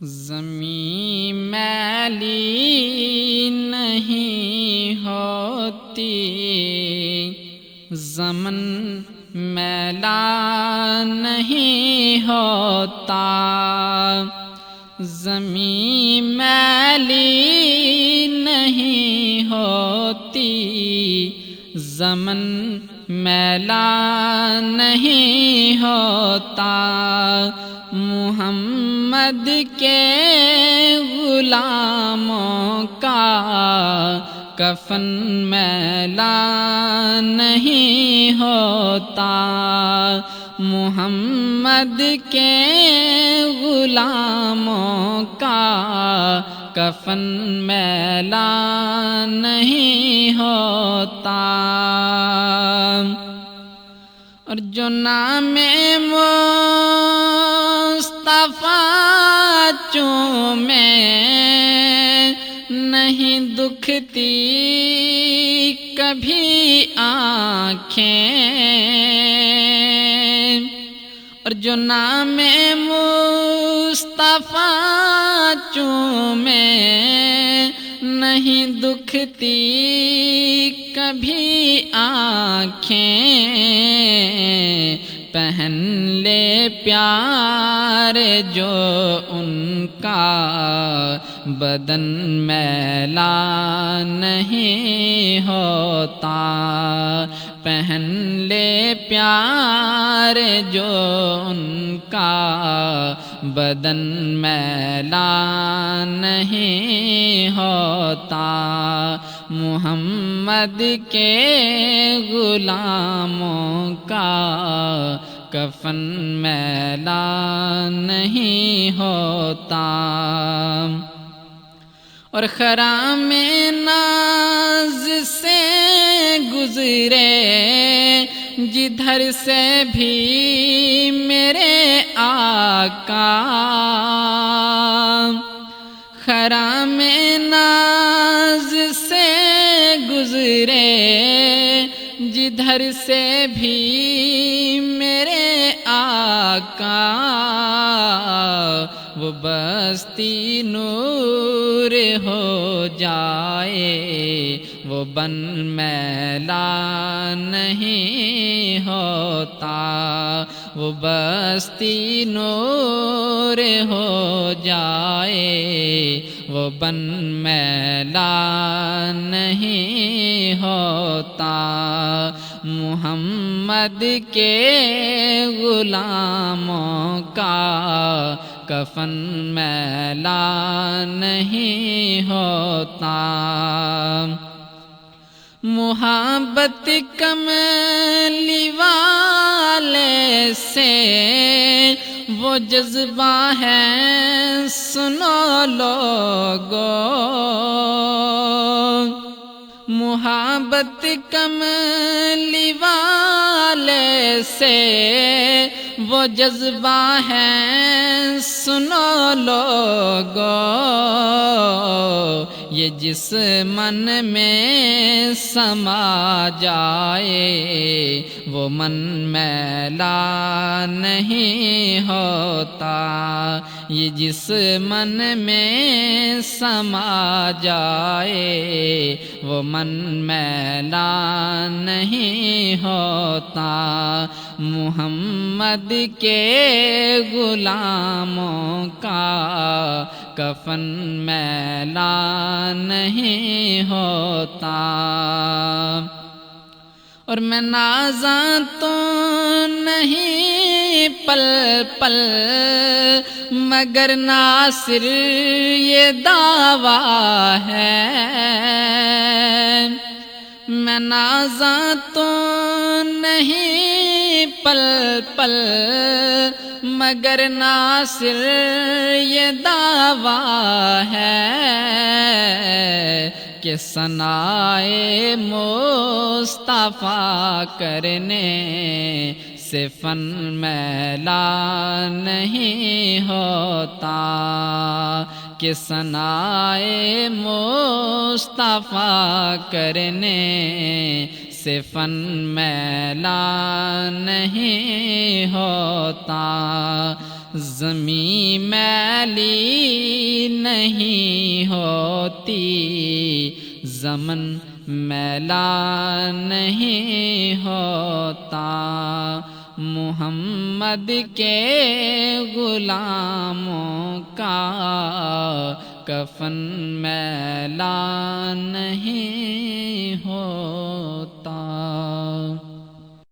زمین میلی نہیں ہوتی، زمن میلا نہیں ہوتا، زمین میلی نہیں ہوتی، زمن میلا نہیں ہوتا، محمد کے غلاموں کا کفن میلا نہیں ہوتا، محمد کے غلاموں کا کفن میلا نہیں ہوتا۔ اور جو نام مصطفیٰ چومے نہیں دکھتی کبھی آنکھیں، اور جو نام مصطفیٰ چومے نہیں دکھتی کبھی آنکھیں، پہن لے پیار جو ان کا بدن میلا نہیں ہوتا، پہن لے پیار جو ان کا بدن میلا نہیں ہوتا، محمد کے غلاموں کا کفن میلا نہیں ہوتا۔ اور خرام ناز سے گزرے جدھر سے بھی میرے آقا، خرام ناز سے گزرے جدھر سے بھی میرے آقا، وہ بستی نور ہو جائے، وہ بن میلا نہیں ہوتا، وہ بستی نور ہو جائے، وہ بن میلا نہیں ہوتا، محمد کے غلاموں کا کفن میلا نہیں ہوتا۔ محبت کملی والے سے وہ جذبہ ہے سنو لوگو، محبت کملی والے سے وہ جذبہ ہے سنو لوگو، یہ جس من میں سما جائے وہ من میلا نہیں ہوتا، یہ جس من میں سما جائے وہ من میلا نہیں ہوتا، محمد کے غلاموں کا کفن میلا نہیں ہوتا۔ اور میں نازاں تو نہیں پل پل مگر ناصر یہ دعویٰ ہے، میں نازاں تو نہیں پل پل مگر ناصر یہ دعویٰ ہے کہ ثنائے مصطفیٰ کرنے سے فن میلا نہیں ہوتا، کہ ثنائے مصطفیٰ کرنے سے فن میلا نہیں ہوتا، زمین میلی نہیں ہوتی، زمن میلا نہیں ہوتا، محمد کے غلاموں کا کفن میلا نہیں ہوتا۔